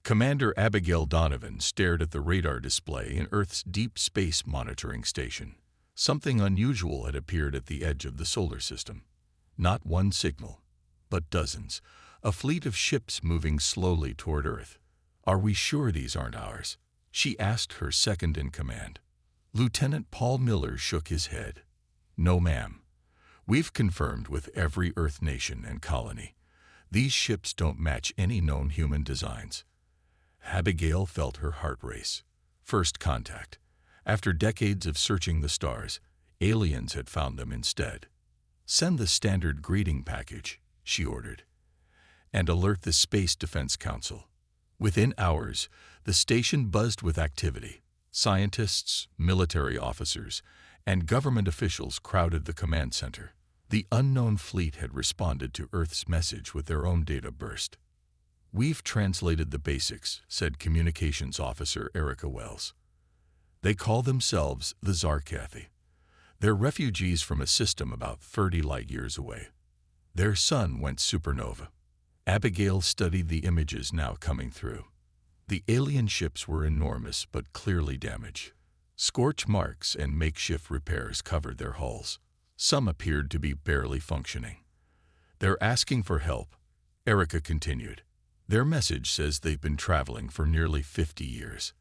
Commander Abigail Donovan stared at the radar display in Earth's Deep Space Monitoring Station. Something unusual had appeared at the edge of the solar system. Not one signal, but dozens, a fleet of ships moving slowly toward Earth. "Are we sure these aren't ours?" she asked her second-in-command. Lieutenant Paul Miller shook his head. "No, ma'am. We've confirmed with every Earth nation and colony. These ships don't match any known human designs." Abigail felt her heart race. First contact. After decades of searching the stars, aliens had found them instead. "Send the standard greeting package," she ordered, "and alert the Space Defense Council." Within hours, the station buzzed with activity. Scientists, military officers, and government officials crowded the command center. The unknown fleet had responded to Earth's message with their own data burst. "We've translated the basics," said Communications Officer Erica Wells. "They call themselves the Zarkathi. They're refugees from a system about 30 light-years away. Their sun went supernova." Abigail studied the images now coming through. The alien ships were enormous but clearly damaged. Scorch marks and makeshift repairs covered their hulls. Some appeared to be barely functioning. "They're asking for help," Erica continued. "Their message says they've been traveling for nearly 50 years.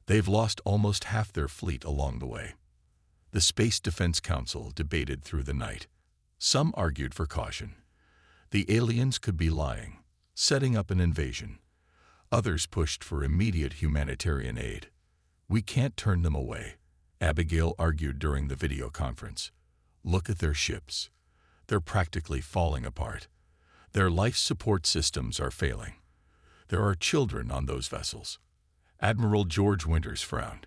They've lost almost half their fleet along the way." The Space Defense Council debated through the night. Some argued for caution. The aliens could be lying, setting up an invasion. Others pushed for immediate humanitarian aid. "We can't turn them away," Abigail argued during the video conference. "Look at their ships. They're practically falling apart. Their life support systems are failing. There are children on those vessels." Admiral George Winters frowned.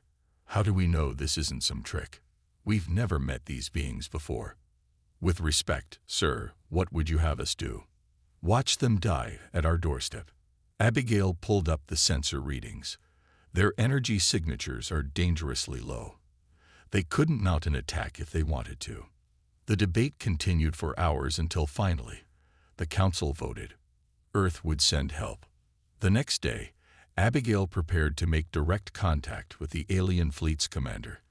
"How do we know this isn't some trick? We've never met these beings before." "With respect, sir, what would you have us do?" "Watch them die at our doorstep." Abigail pulled up the sensor readings. Their energy signatures are dangerously low. They couldn't mount an attack if they wanted to. The debate continued for hours until finally, the council voted. Earth would send help. The next day, Abigail prepared to make direct contact with the alien fleet's commander.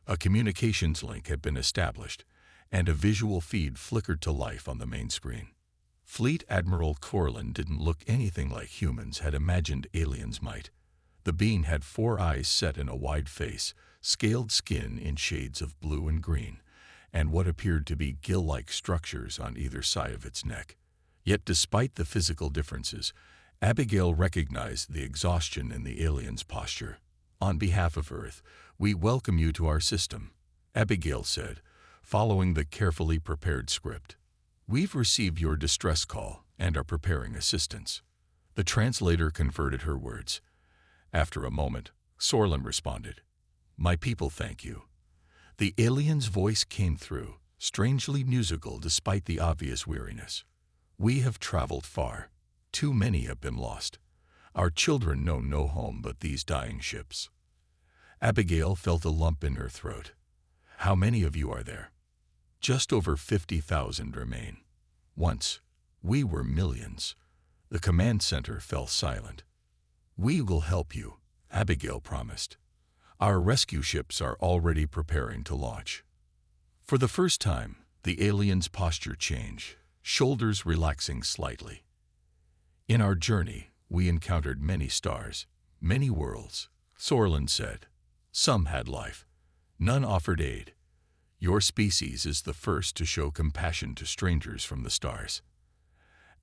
A communications link had been established, and a visual feed flickered to life on the main screen. Fleet Admiral Corlin didn't look anything like humans had imagined aliens might. The being had 4 eyes set in a wide face, scaled skin in shades of blue and green, and what appeared to be gill-like structures on either side of its neck. Yet despite the physical differences, Abigail recognized the exhaustion in the alien's posture. "On behalf of Earth, we welcome you to our system," Abigail said, following the carefully prepared script. "We've received your distress call and are preparing assistance." The translator converted her words. After a moment, Sorlin responded, "My people thank you." The alien's voice came through, strangely musical despite the obvious weariness. "We have traveled far. Too many have been lost. Our children know no home but these dying ships." Abigail felt a lump in her throat. "How many of you are there?" "Just over 50,000 remain. Once, we were millions." The command center fell silent. "We will help you," Abigail promised. "Our rescue ships are already preparing to launch." For the first time, the alien's posture changed, shoulders relaxing slightly. "In our journey, we encountered many stars, many worlds," Sorlin said. "Some had life. None offered aid. Your species is the first to show compassion to strangers from the stars."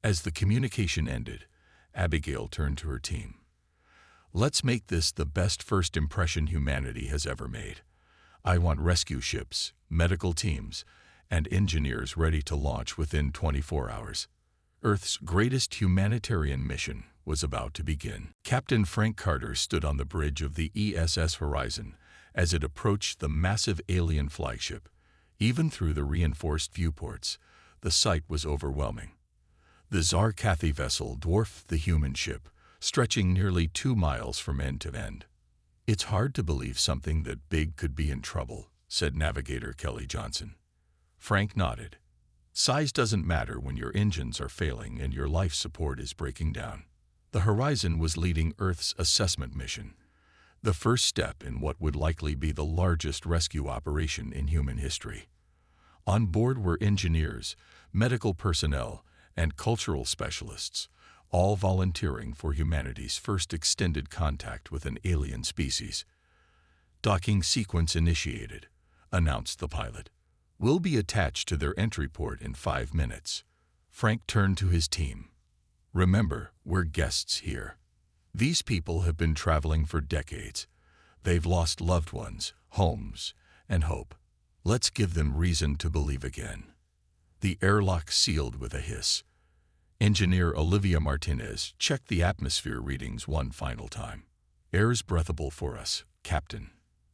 As the communication ended, Abigail turned to her team. "Let's make this the best first impression humanity has ever made. I want rescue ships, medical teams, and engineers ready to launch within 24 hours. Earth's greatest humanitarian mission was about to begin." Captain Frank Carter stood on the bridge of the ESS Horizon as it approached the massive alien flagship. Even through the reinforced viewports, the sight was overwhelming. The Zarkathi vessel dwarfed the human ship, stretching nearly 2 miles from end to end. "It's hard to believe something that big could be in trouble," said Navigator Kelly Johnson. Frank nodded. "Size doesn't matter when your engines are failing and your life support is breaking down." The Horizon was leading Earth's assessment mission, the first step in what would likely be the largest rescue operation in human history. On board were engineers, medical personnel, and cultural specialists, all volunteering for humanity's first extended contact with an alien species. "Docking sequence initiated," announced the pilot. "We'll be attached to their entry port in 5 minutes." Frank turned to his team. "Remember, we're guests here. These people have been traveling for decades. They've lost loved ones, homes, and hope. Let's give them reason to believe again." The airlock sealed with a hiss. Engineer Olivia Martinez checked the atmosphere readings one final time. "Air's breathable for us, Captain.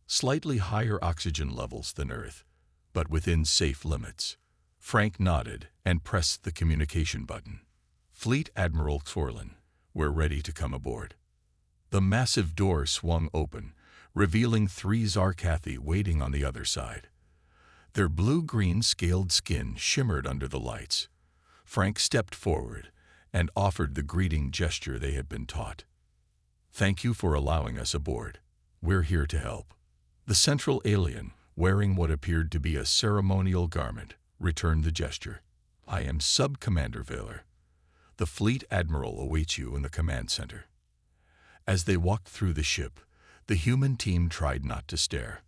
Slightly higher oxygen levels than Earth, but within safe limits." Frank nodded and pressed the communication button. "Fleet Admiral Xorlin, we're ready to come aboard." The massive door swung open, revealing 3 Zarkathi waiting on the other side. Their blue-green scaled skin shimmered under the lights. Frank stepped forward and offered the greeting gesture they had been taught. "Thank you for allowing us aboard. We're here to help." The central alien, wearing what appeared to be a ceremonial garment, returned the gesture. "I am Sub-Commander Vaylor. The Fleet Admiral awaits you in the command center." As they walked through the ship, the human team tried not to stare.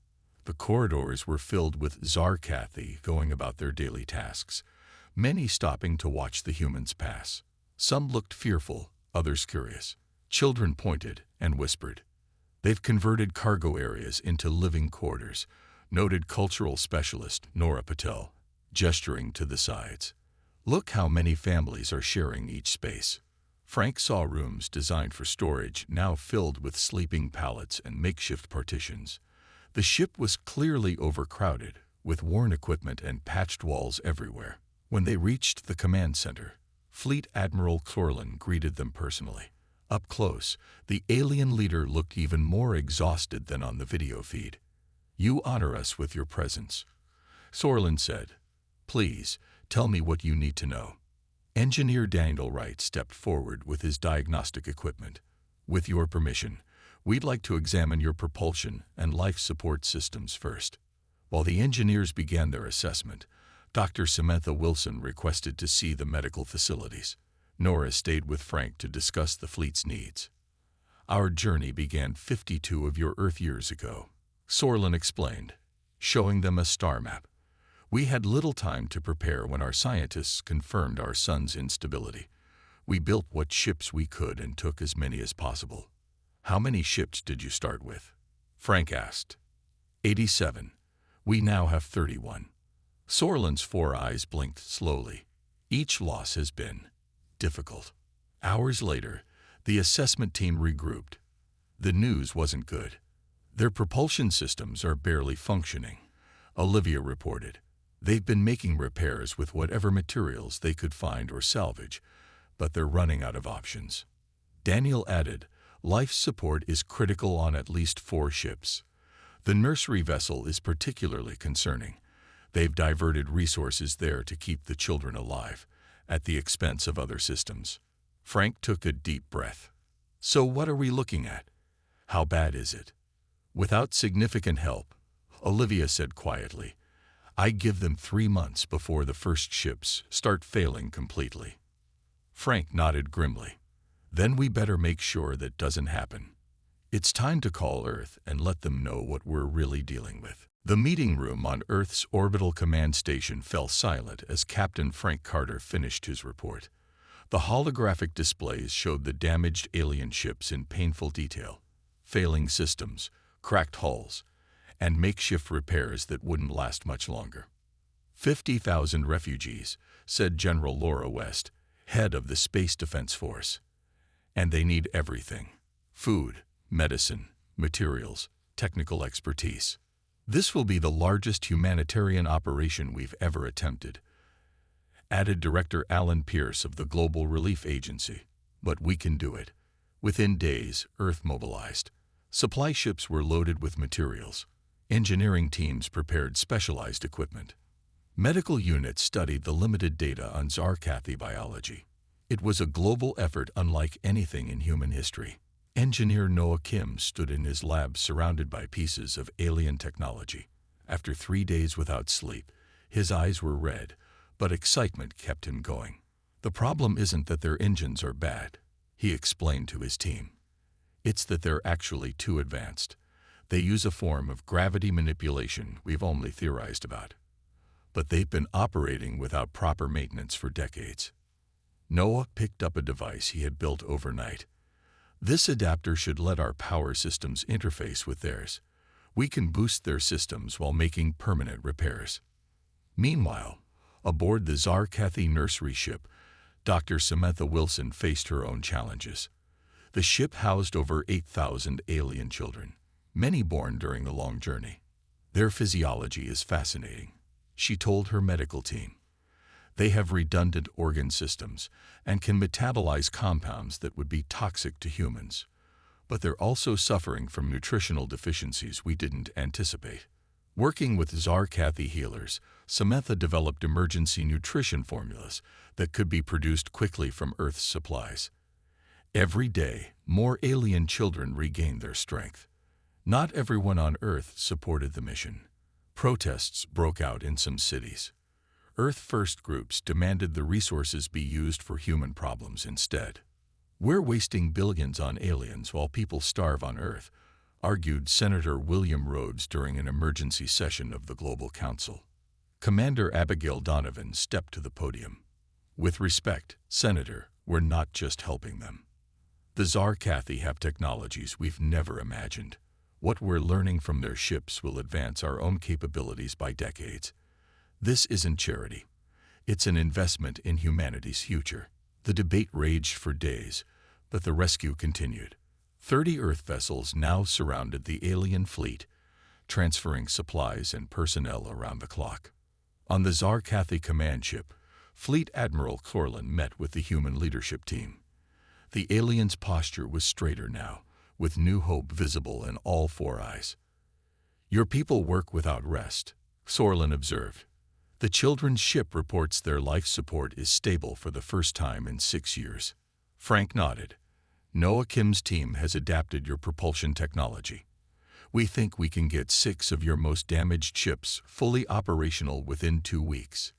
The corridors were filled with Zarkathi going about their daily tasks, many stopping to watch the humans pass. Some looked fearful, others curious. Children pointed and whispered. "They've converted cargo areas into living quarters," noted cultural specialist Nora Patel, gesturing to the sides. "Look how many families are sharing each space." Frank saw rooms designed for storage now filled with sleeping pallets and makeshift partitions. The ship was clearly overcrowded, with worn equipment and patched walls everywhere. When they reached the command center, Fleet Admiral Xorlin greeted them personally. Up close, the alien leader looked even more exhausted than on the video feed. "You honor us with your presence," Xorlin said. "Please, tell me what you need to know." Engineer Daniel Wright stepped forward with his diagnostic equipment. "With your permission, we'd like to examine your propulsion and life support systems first." While the engineers began their assessment, Dr. Samantha Wilson requested to see the medical facilities. Nora stayed with Frank to discuss the fleet's needs. "Our journey began 52 of your Earth years ago," Xorlin explained, showing them a star map. "We had little time to prepare when our scientists confirmed our sun's instability. We built what ships we could and took as many as possible." "How many ships did you start with?" Frank asked. 87. We now have 31. Xorlin's 4 eyes blinked slowly. "Each loss has been difficult." Hours later, the assessment team regrouped. The news wasn't good. "Their propulsion systems are barely functioning," Olivia reported. "They've been making repairs with whatever materials they could find or salvage, but they're running out of options." Daniel added, "Life support is critical on at least 4 ships. The nursery vessel is particularly concerning. They've diverted resources there to keep the children alive, at the expense of other systems." Frank took a deep breath. "So what are we looking at? How bad is it?" "Without significant help," Olivia said quietly, "I give them 3 months before the first ships start failing completely." Frank nodded grimly. "Then we better make sure that doesn't happen. It's time to call Earth and let them know what we're really dealing with." The meeting room on Earth's orbital command station fell silent as Captain Frank Carter finished his report. The holographic displays showed the damaged alien ships in painful detail, failing systems, cracked hulls, and makeshift repairs that wouldn't last much longer. 50,000 refugees, said General Laura West, head of the Space Defense Force. And they need everything: food, medicine, materials, technical expertise. This will be the largest humanitarian operation we've ever attempted, added Director Alan Pierce of the Global Relief Agency. But we can do it. Within days, Earth mobilized. Supply ships were loaded with materials. Engineering teams prepared specialized equipment. Medical units studied the limited data on Zarkathi biology. It was a global effort unlike anything in human history. Engineer Noah Kim stood in his lab surrounded by pieces of alien technology. After 3 days without sleep, his eyes were red, but excitement kept him going. The problem isn't that their engines are bad, he explained to his team. It's that they're actually too advanced. They use a form of gravity manipulation we've only theorized about. But they've been operating without proper maintenance for decades. Noah picked up a device he had built overnight. This adapter should let our power systems interface with theirs. We can boost their systems while making permanent repairs. Meanwhile, aboard the Zarkathi nursery ship, Dr. Samantha Wilson faced her own challenges. The ship housed over 8,000 alien children, many born during the long journey. Their physiology is fascinating, she told her medical team. They have redundant organ systems and can metabolize compounds that would be toxic to humans. But they're also suffering from nutritional deficiencies we didn't anticipate. Working with Zarkathi healers, Samantha developed emergency nutrition formulas that could be produced quickly from Earth's supplies. Every day, more alien children regained their strength. Not everyone on Earth supported the mission. Protests broke out in some cities. Earth First groups demanded the resources be used for human problems instead. We're wasting billions on aliens while people starve on Earth, argued Senator William Rhodes during an emergency session of the Global Council. Commander Abigail Donovan stepped to the podium. With respect, Senator, we're not just helping them. The Zarkathi have technologies we've never imagined. What we're learning from their ships will advance our own capabilities by decades. This isn't charity. It's an investment in humanity's future. The debate raged for days, but the rescue continued. 30 Earth vessels now surrounded the alien fleet, transferring supplies and personnel around the clock. On the Zarkathi command ship, Fleet Admiral Corlin met with the human leadership team. The alien's posture was straighter now, with new hope visible in all 4 eyes. Your people work without rest, Corlin observed. The children's ship reports their life support is stable for the first time in 6 years. Frank nodded. Noah Kim's team has adapted your propulsion technology. We think we can get 6 of your most damaged ships fully operational within 2 weeks.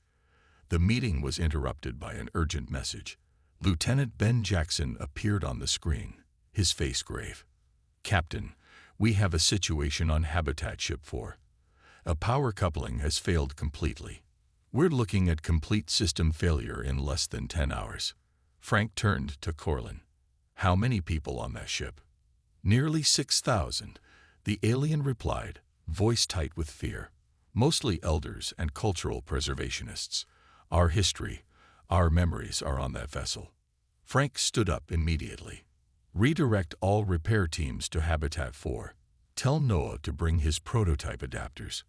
The meeting was interrupted by an urgent message. Lieutenant Ben Jackson appeared on the screen, his face grave. Captain, we have a situation on Habitat Ship 4. A power coupling has failed completely. We're looking at complete system failure in less than 10 hours. Frank turned to Corlin. How many people on that ship? Nearly 6,000, the alien replied, voice tight with fear. Mostly elders and cultural preservationists. Our history, our memories are on that vessel. Frank stood up immediately. Redirect all repair teams to Habitat 4. Tell Noah to bring his prototype adapters.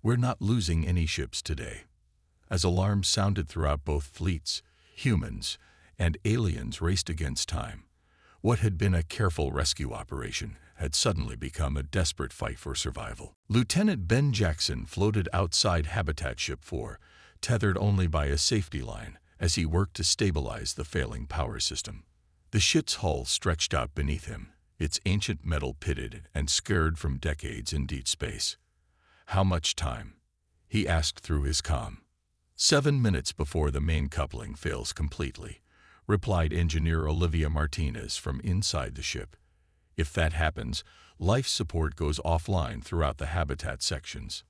We're not losing any ships today. As alarms sounded throughout both fleets, humans and aliens raced against time. What had been a careful rescue operation had suddenly become a desperate fight for survival. Lieutenant Ben Jackson floated outside Habitat Ship 4, tethered only by a safety line, as he worked to stabilize the failing power system. The ship's hull stretched out beneath him, its ancient metal pitted and scarred from decades in deep space. How much time? He asked through his comm. 7 minutes before the main coupling fails completely, replied Engineer Olivia Martinez from inside the ship. If that happens, life support goes offline throughout the habitat sections.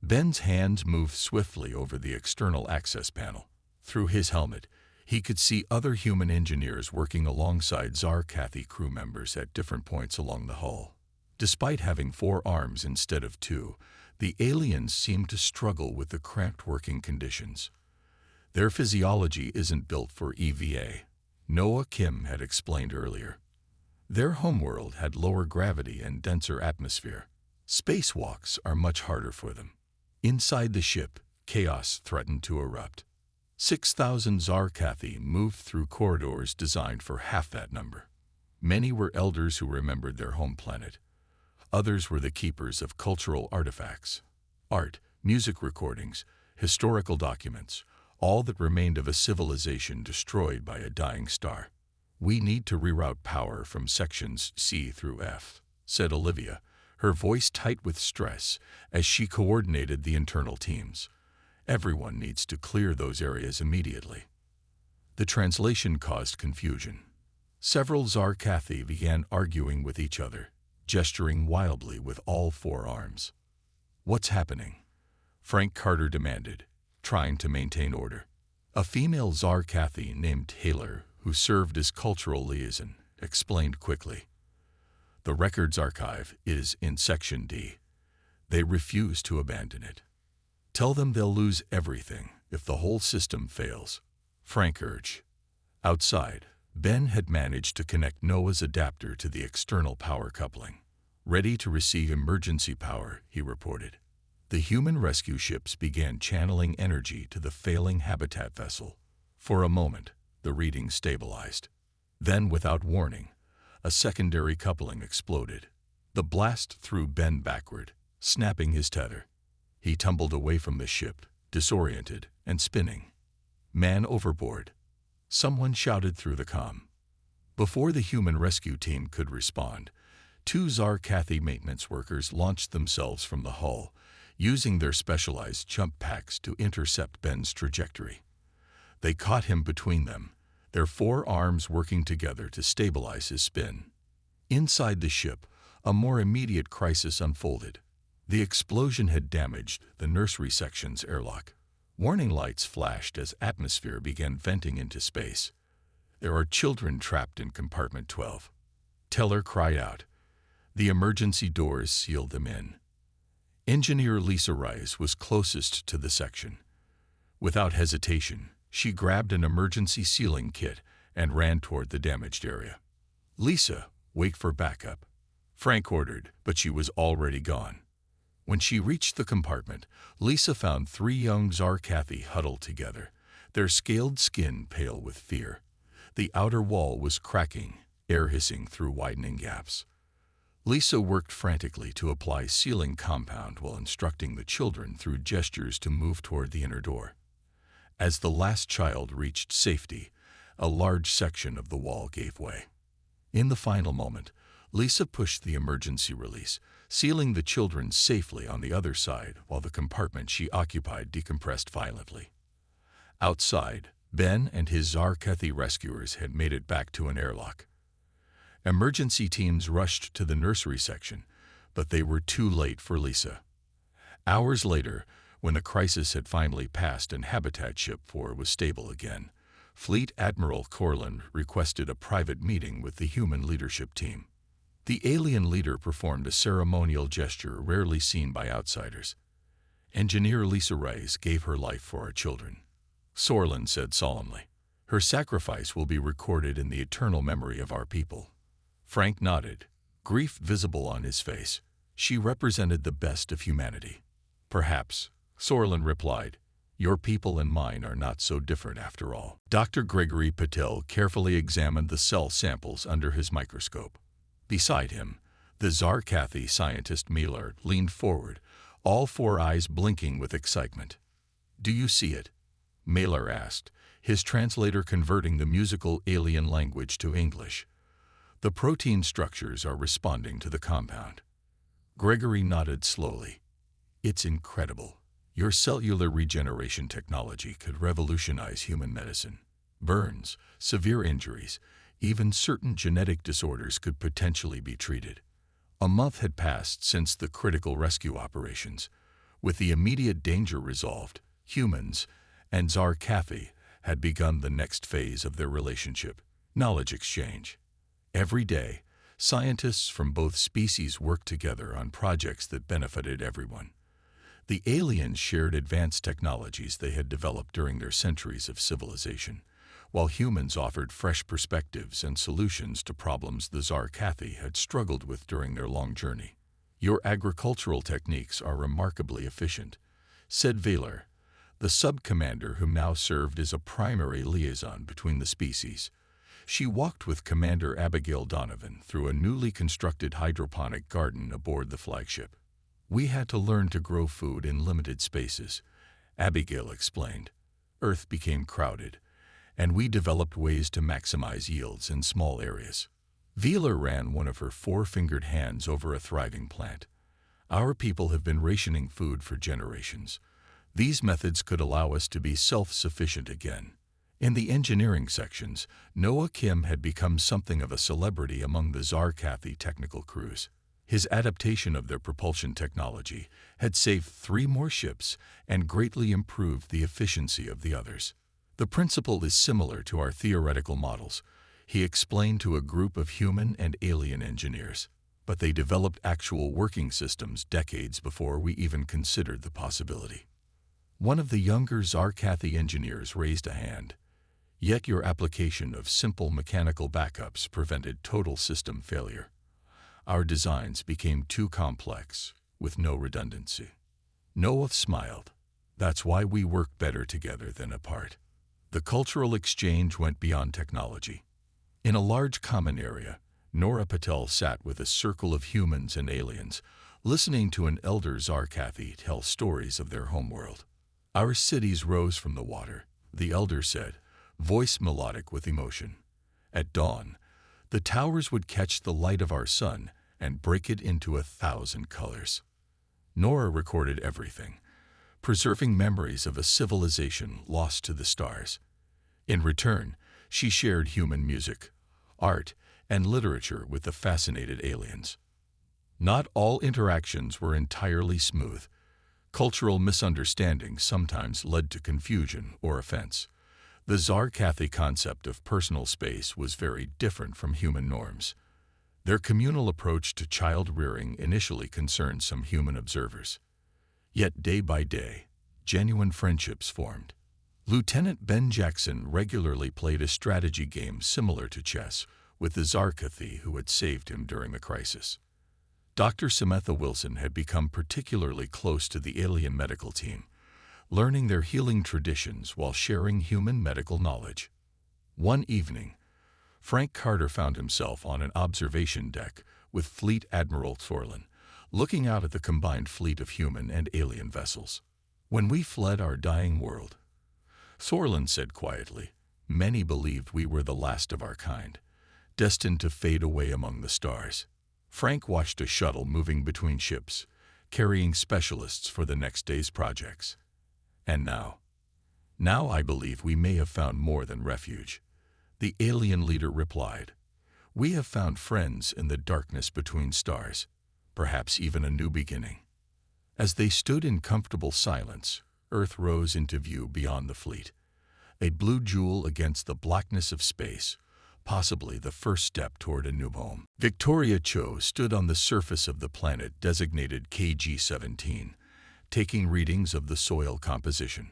Ben's hands moved swiftly over the external access panel. Through his helmet, he could see other human engineers working alongside Zarkathi crew members at different points along the hull. Despite having 4 arms instead of 2, the aliens seemed to struggle with the cramped working conditions. Their physiology isn't built for EVA, Noah Kim had explained earlier. Their homeworld had lower gravity and denser atmosphere. Spacewalks are much harder for them. Inside the ship, chaos threatened to erupt. 6,000 Zarkathi moved through corridors designed for half that number. Many were elders who remembered their home planet. Others were the keepers of cultural artifacts. Art, music recordings, historical documents, all that remained of a civilization destroyed by a dying star. "We need to reroute power from sections C through F," said Olivia, her voice tight with stress as she coordinated the internal teams. "Everyone needs to clear those areas immediately." The translation caused confusion. Several Zarkathi began arguing with each other, gesturing wildly with all four arms. "What's happening?" Frank Carter demanded, trying to maintain order. A female Zarkathi named Taylor, who served as cultural liaison, explained quickly. "The records archive is in Section D. They refuse to abandon it. Tell them they'll lose everything if the whole system fails," Frank urged. Outside, Ben had managed to connect Noah's adapter to the external power coupling. "Ready to receive emergency power," he reported. The human rescue ships began channeling energy to the failing habitat vessel. For a moment, the reading stabilized. Then, without warning, a secondary coupling exploded. The blast threw Ben backward, snapping his tether. He tumbled away from the ship, disoriented and spinning. "Man overboard," someone shouted through the comm. Before the human rescue team could respond, two Zarkathi maintenance workers launched themselves from the hull, using their specialized jump packs to intercept Ben's trajectory. They caught him between them, their four arms working together to stabilize his spin. Inside the ship, a more immediate crisis unfolded. The explosion had damaged the nursery section's airlock. Warning lights flashed as atmosphere began venting into space. "There are children trapped in compartment 12. Teller cried out. The emergency doors sealed them in. Engineer Lisa Rice was closest to the section. Without hesitation, she grabbed an emergency sealing kit and ran toward the damaged area. "Lisa, wait for backup," Frank ordered, but she was already gone. When she reached the compartment, Lisa found three young Zarkathi huddled together, their scaled skin pale with fear. The outer wall was cracking, air hissing through widening gaps. Lisa worked frantically to apply sealing compound while instructing the children through gestures to move toward the inner door. As the last child reached safety, a large section of the wall gave way. In the final moment, Lisa pushed the emergency release, sealing the children safely on the other side while the compartment she occupied decompressed violently. Outside, Ben and his Zarkathi rescuers had made it back to an airlock. Emergency teams rushed to the nursery section, but they were too late for Lisa. Hours later, when the crisis had finally passed and Habitat Ship 4 was stable again, Fleet Admiral Corlin requested a private meeting with the human leadership team. The alien leader performed a ceremonial gesture rarely seen by outsiders. "Engineer Lisa Rice gave her life for our children," Sorlin said solemnly. "Her sacrifice will be recorded in the eternal memory of our people." Frank nodded, grief visible on his face. "She represented the best of humanity." "Perhaps," Sorlin replied. "Your people and mine are not so different after all." Dr. Gregory Patel carefully examined the cell samples under his microscope. Beside him, the Zarkathi scientist Miller leaned forward, all four eyes blinking with excitement. "Do you see it?" Miller asked, his translator converting the musical alien language to English. "The protein structures are responding to the compound." Gregory nodded slowly. "It's incredible. Your cellular regeneration technology could revolutionize human medicine. Burns, severe injuries, even certain genetic disorders could potentially be treated." A month had passed since the critical rescue operations. With the immediate danger resolved, humans and Zarkathi had begun the next phase of their relationship, knowledge exchange. Every day, scientists from both species worked together on projects that benefited everyone. The aliens shared advanced technologies they had developed during their centuries of civilization, while humans offered fresh perspectives and solutions to problems the Zarkathi had struggled with during their long journey. "Your agricultural techniques are remarkably efficient," said Vaylor, the sub-commander who now served as a primary liaison between the species. She walked with Commander Abigail Donovan through a newly constructed hydroponic garden aboard the flagship. "We had to learn to grow food in limited spaces," Abigail explained. Earth became crowded, and we developed ways to maximize yields in small areas. Vila ran one of her four-fingered hands over a thriving plant. Our people have been rationing food for generations. These methods could allow us to be self-sufficient again. In the engineering sections, Noah Kim had become something of a celebrity among the Zarkathi technical crews. His adaptation of their propulsion technology had saved 3 more ships and greatly improved the efficiency of the others. The principle is similar to our theoretical models, he explained to a group of human and alien engineers, but they developed actual working systems decades before we even considered the possibility. One of the younger Zarkathi engineers raised a hand. Yet your application of simple mechanical backups prevented total system failure. Our designs became too complex, with no redundancy. Noah smiled. That's why we work better together than apart. The cultural exchange went beyond technology. In a large common area, Nora Patel sat with a circle of humans and aliens, listening to an elder Zarkathi tell stories of their homeworld. Our cities rose from the water, the elder said, voice melodic with emotion. At dawn, the towers would catch the light of our sun and break it into 1,000 colors. Nora recorded everything, preserving memories of a civilization lost to the stars. In return, she shared human music, art, and literature with the fascinated aliens. Not all interactions were entirely smooth. Cultural misunderstandings sometimes led to confusion or offense. The Zarkathi concept of personal space was very different from human norms. Their communal approach to child-rearing initially concerned some human observers. Yet day by day, genuine friendships formed. Lieutenant Ben Jackson regularly played a strategy game similar to chess with the Zarkathi who had saved him during the crisis. Dr. Samantha Wilson had become particularly close to the alien medical team, learning their healing traditions while sharing human medical knowledge. One evening, Frank Carter found himself on an observation deck with Fleet Admiral Thorlin, looking out at the combined fleet of human and alien vessels. When we fled our dying world, Thorlin said quietly, many believed we were the last of our kind, destined to fade away among the stars. Frank watched a shuttle moving between ships, carrying specialists for the next day's projects. And now I believe we may have found more than refuge. The alien leader replied, we have found friends in the darkness between stars, perhaps even a new beginning. As they stood in comfortable silence, Earth rose into view beyond the fleet, a blue jewel against the blackness of space, possibly the first step toward a new home. Victoria Cho stood on the surface of the planet designated KG-17, taking readings of the soil composition.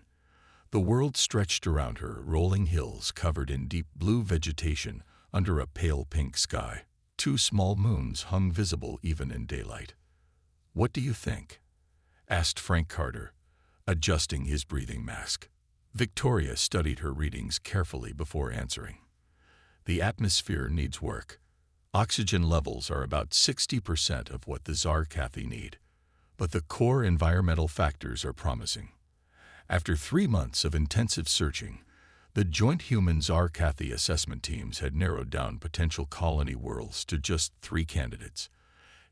The world stretched around her, rolling hills covered in deep blue vegetation under a pale pink sky. 2 small moons hung visible even in daylight. What do you think? Asked Frank Carter, adjusting his breathing mask. Victoria studied her readings carefully before answering. The atmosphere needs work. Oxygen levels are about 60% of what the Zarkathi need, but the core environmental factors are promising. After 3 months of intensive searching, the joint human Zarkathi assessment teams had narrowed down potential colony worlds to just 3 candidates.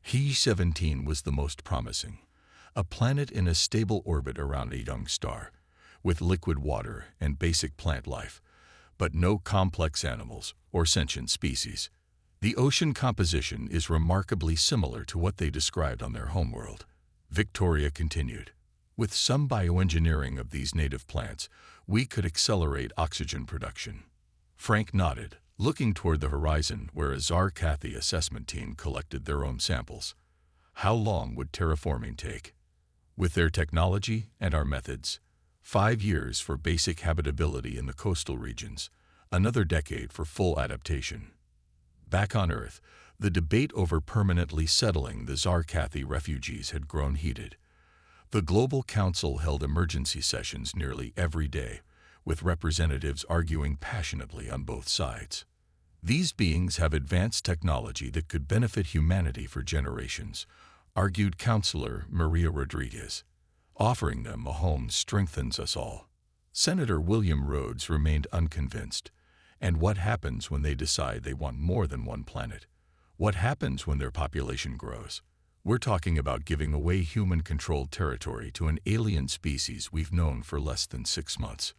He-17 was the most promising, a planet in a stable orbit around a young star, with liquid water and basic plant life, but no complex animals or sentient species. The ocean composition is remarkably similar to what they described on their homeworld. Victoria continued, with some bioengineering of these native plants, we could accelerate oxygen production. Frank nodded, looking toward the horizon where a Zarkathi assessment team collected their own samples. How long would terraforming take? With their technology and our methods, 5 years for basic habitability in the coastal regions, another decade for full adaptation. Back on Earth, the debate over permanently settling the Zarkathi refugees had grown heated. The Global Council held emergency sessions nearly every day, with representatives arguing passionately on both sides. These beings have advanced technology that could benefit humanity for generations, argued Councillor Maria Rodriguez. Offering them a home strengthens us all. Senator William Rhodes remained unconvinced. And what happens when they decide they want more than one planet? What happens when their population grows? We're talking about giving away human-controlled territory to an alien species we've known for less than 6 months.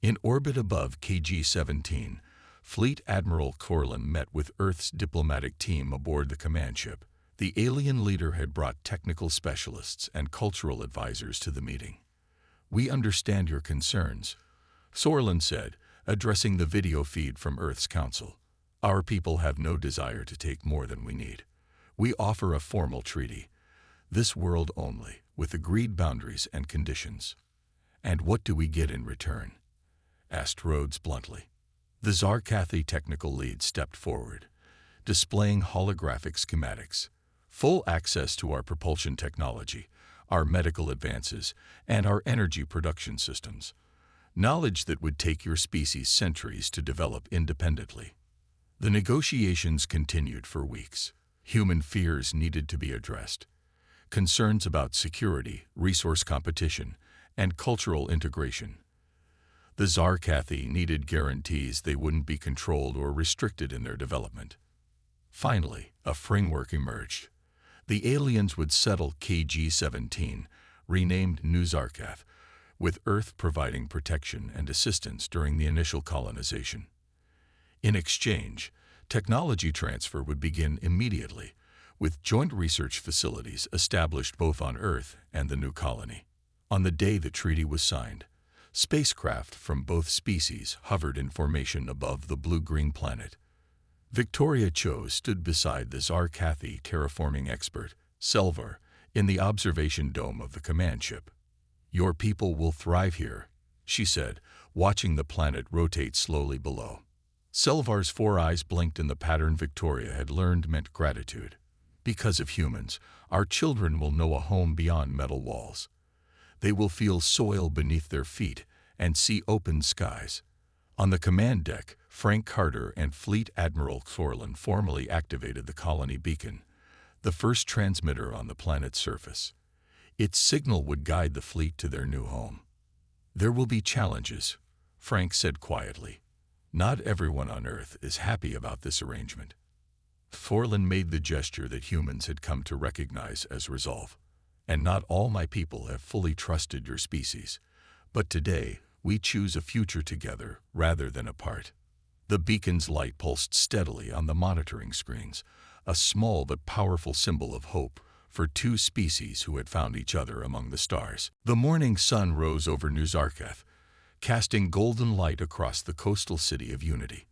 In orbit above KG-17, Fleet Admiral Corlin met with Earth's diplomatic team aboard the command ship. The alien leader had brought technical specialists and cultural advisors to the meeting. "We understand your concerns," Sorlin said, addressing the video feed from Earth's Council. "Our people have no desire to take more than we need. We offer a formal treaty, this world only, with agreed boundaries and conditions." "And what do we get in return?" asked Rhodes bluntly. The Zarkathi technical lead stepped forward, displaying holographic schematics, full access to our propulsion technology, our medical advances, and our energy production systems. Knowledge that would take your species centuries to develop independently. The negotiations continued for weeks. Human fears needed to be addressed. Concerns about security, resource competition, and cultural integration. The Zarkathi needed guarantees they wouldn't be controlled or restricted in their development. Finally, a framework emerged. The aliens would settle KG-17, renamed New Zarkath, with Earth providing protection and assistance during the initial colonization. In exchange, technology transfer would begin immediately, with joint research facilities established both on Earth and the new colony. On the day the treaty was signed, spacecraft from both species hovered in formation above the blue-green planet. Victoria Cho stood beside the Zarkathi terraforming expert, Selvar, in the observation dome of the command ship. "Your people will thrive here," she said, watching the planet rotate slowly below. Selvar's 4 eyes blinked in the pattern Victoria had learned meant gratitude. "Because of humans, our children will know a home beyond metal walls. They will feel soil beneath their feet and see open skies." On the command deck, Frank Carter and Fleet Admiral Corlin formally activated the colony beacon, the first transmitter on the planet's surface. Its signal would guide the fleet to their new home. "There will be challenges," Frank said quietly. "Not everyone on Earth is happy about this arrangement." Corlin made the gesture that humans had come to recognize as resolve. "And not all my people have fully trusted your species. But today, we choose a future together rather than apart." The beacon's light pulsed steadily on the monitoring screens, a small but powerful symbol of hope for 2 species who had found each other among the stars. The morning sun rose over New Zarkath, casting golden light across the coastal city of Unity.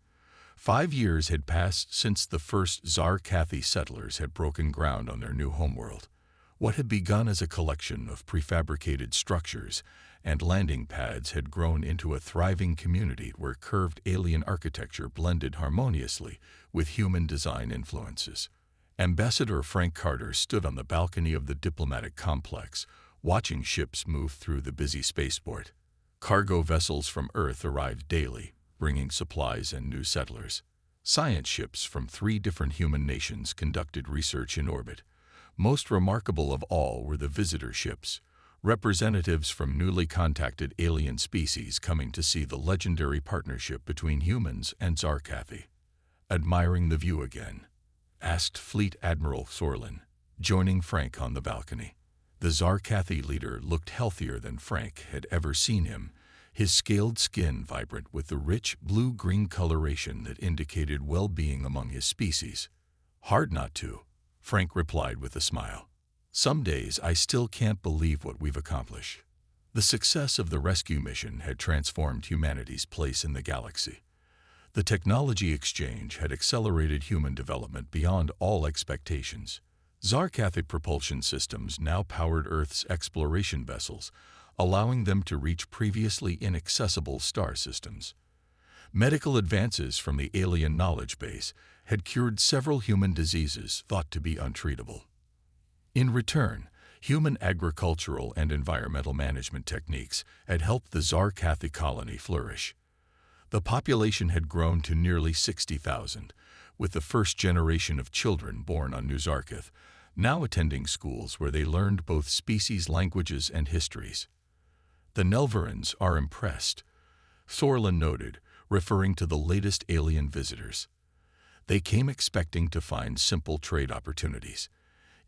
5 years had passed since the first Zarkathi settlers had broken ground on their new homeworld. What had begun as a collection of prefabricated structures and landing pads had grown into a thriving community where curved alien architecture blended harmoniously with human design influences. Ambassador Frank Carter stood on the balcony of the diplomatic complex, watching ships move through the busy spaceport. Cargo vessels from Earth arrived daily, bringing supplies and new settlers. Science ships from 3 different human nations conducted research in orbit. Most remarkable of all were the visitor ships, representatives from newly contacted alien species coming to see the legendary partnership between humans and Zarkathi. "Admiring the view again?" asked Fleet Admiral Sorlin, joining Frank on the balcony. The Zarkathi leader looked healthier than Frank had ever seen him, his scaled skin vibrant with the rich blue-green coloration that indicated well-being among his species. "Hard not to," Frank replied with a smile. "Some days I still can't believe what we've accomplished." The success of the rescue mission had transformed humanity's place in the galaxy. The technology exchange had accelerated human development beyond all expectations. Zarkathic propulsion systems now powered Earth's exploration vessels, allowing them to reach previously inaccessible star systems. Medical advances from the alien knowledge base had cured several human diseases thought to be untreatable. In return, human agricultural and environmental management techniques had helped the Zarkathi colony flourish. The population had grown to nearly 60,000, with the first generation of children born on New Zarkath now attending schools where they learned both species' languages and histories. The Nelvarans are impressed, Thorlin noted, referring to the latest alien visitors. They came expecting to find simple trade opportunities.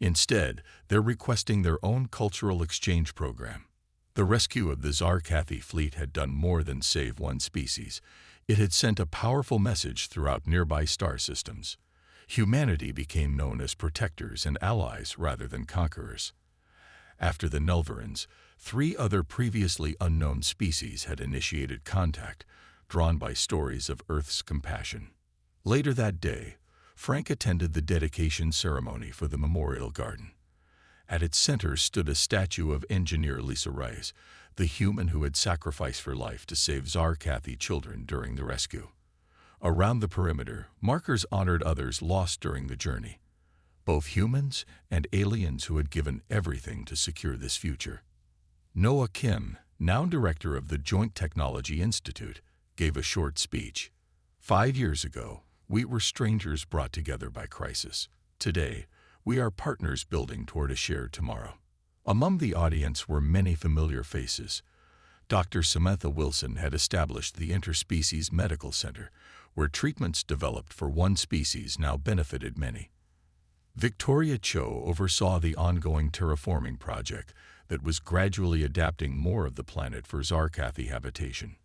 Instead, they're requesting their own cultural exchange program. The rescue of the Zarkathi fleet had done more than save one species. It had sent a powerful message throughout nearby star systems. Humanity became known as protectors and allies rather than conquerors. After the Nelvarans, 3 other previously unknown species had initiated contact, drawn by stories of Earth's compassion. Later that day, Frank attended the dedication ceremony for the memorial garden. At its center stood a statue of engineer Lisa Rice, the human who had sacrificed her life to save Zarkathi children during the rescue. Around the perimeter, markers honored others lost during the journey, both humans and aliens who had given everything to secure this future. Noah Kim, now director of the Joint Technology Institute, gave a short speech. 5 years ago, we were strangers brought together by crisis. Today, we are partners building toward a shared tomorrow. Among the audience were many familiar faces. Dr. Samantha Wilson had established the Interspecies Medical Center, where treatments developed for one species now benefited many. Victoria Cho oversaw the ongoing terraforming project that was gradually adapting more of the planet for Zarkathi habitation.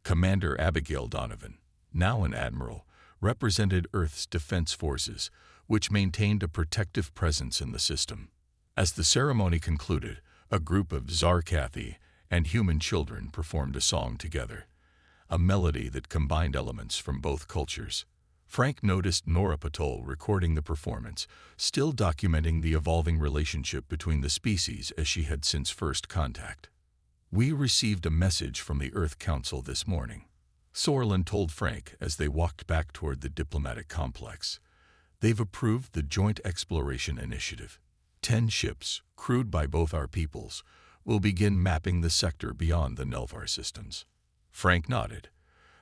Commander Abigail Donovan, now an admiral, represented Earth's defense forces, which maintained a protective presence in the system. As the ceremony concluded, a group of Zarkathi and human children performed a song together, a melody that combined elements from both cultures. Frank noticed Nora Patol recording the performance, still documenting the evolving relationship between the species as she had since first contact. We received a message from the Earth Council this morning, Sorlin told Frank as they walked back toward the diplomatic complex. They've approved the Joint Exploration Initiative. 10 ships, crewed by both our peoples, will begin mapping the sector beyond the Nelvar systems. Frank nodded.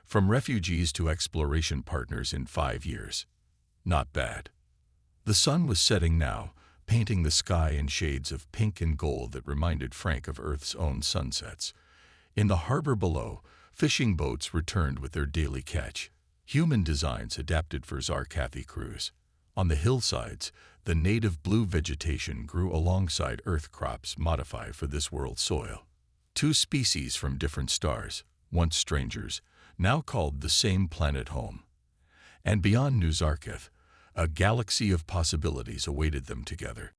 From refugees to exploration partners in 5 years. Not bad. The sun was setting now, painting the sky in shades of pink and gold that reminded Frank of Earth's own sunsets. In the harbor below, fishing boats returned with their daily catch. Human designs adapted for Zarkathi crews. On the hillsides, the native blue vegetation grew alongside earth crops modified for this world's soil. 2 species from different stars, once strangers, now called the same planet home. And beyond New Zarketh, a galaxy of possibilities awaited them together.